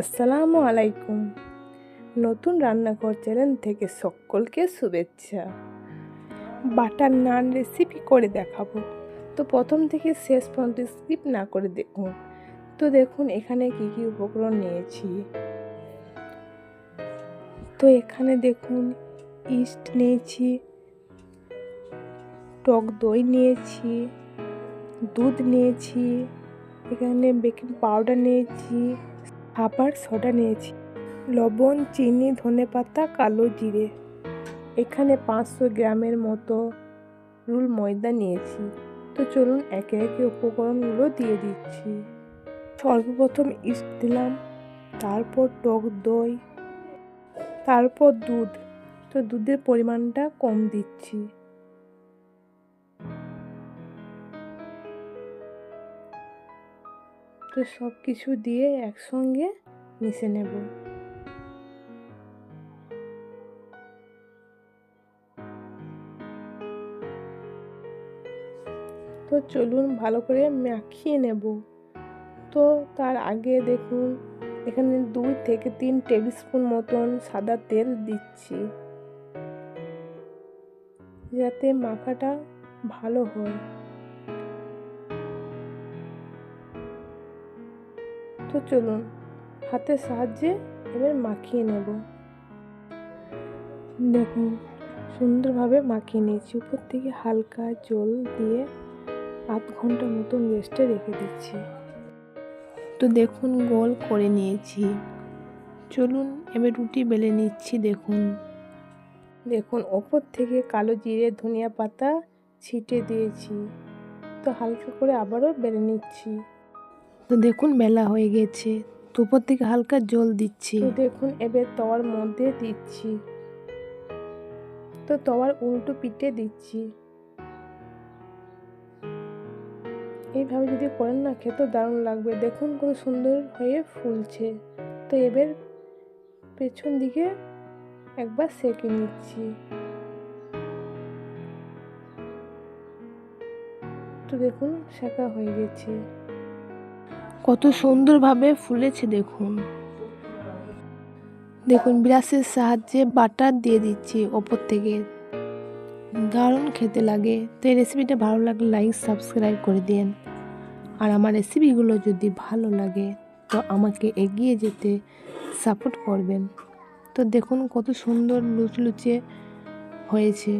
আসসালামু আলাইকুম। নতুন রান্নাঘর চ্যানেল থেকে সকলকে শুভেচ্ছা। বাটার নান রেসিপি করে দেখাবো, তো প্রথম থেকে শেষ পর্যন্ত স্কিপ না করে দেখুন। তো দেখুন এখানে কি কি উপকরণ নিয়েছি। তো এখানে দেখুন ইস্ট নিয়েছি, টক দই নিয়েছি, দুধ নিয়েছি, এখানে বেকিং পাউডার নিয়েছি, খাবার সোডা নিয়েছি, লবণ, চিনি, ধনেপাতা, কালো জিরে। এখানে 500 গ্রামের মতো রুল ময়দা নিয়েছি। তো চলুন একে একে উপকরণগুলো দিয়ে দিচ্ছি। সর্বপ্রথম ইস্ট দিলাম, তারপর টক দই, তারপর দুধ। তো দুধের পরিমাণটা কম দিচ্ছি। তো সব কিছু দিয়ে একসঙ্গে মিশে নেব। তো চলুন ভালো করে মাখিয়ে নেব। তো তার আগে দেখুন এখানে 2 থেকে 3 টেবিল স্পুন মতন সাদা তেল দিচ্ছি, যাতে মাখাটা ভালো হয়। তো চলুন হাতের সাহায্যে এবার মাখিয়ে নেব। দেখুন সুন্দরভাবে মাখিয়ে নিয়েছি। উপর থেকে হালকা জল দিয়ে আধ ঘন্টা মতন রেস্টে রেখে দিচ্ছি। তো দেখুন গোল করে নিয়েছি। চলুন এবার রুটি বেলে নিচ্ছি। দেখুন ওপর থেকে কালো জিরে, ধনিয়া পাতা ছিটে দিয়েছি। তো হালকা করে আবারও বেলে নিচ্ছি। তো দেখুন বেলা হয়ে গেছে। তো উপর থেকে হালকা জল দিচ্ছি। তো দেখুন এবার তাওয়ার মধ্যে দিচ্ছি। তো তাওয়ার উল্টো পিঠে দিচ্ছি। এইভাবে যদি করেন না, খেতে দারুণ লাগবে। দেখুন কত সুন্দর হয়ে ফুলছে। তো এবার পেছন দিকে একবার সেঁকে নিচ্ছি। তো দেখুন সেঁকা হয়ে গেছে। কত সুন্দরভাবে ফুলেছে দেখুন। দেখুন ব্রাশের সাহায্যে বাটার দিয়ে দিচ্ছি ওপর থেকে। দারুণ খেতে লাগে। তো এই রেসিপিটা ভালো লাগলে লাইক সাবস্ক্রাইব করে দিন। আর আমার রেসিপিগুলো যদি ভালো লাগে তো আমাকে এগিয়ে যেতে সাপোর্ট করবেন। তো দেখুন কত সুন্দর লুচলুচে হয়েছে।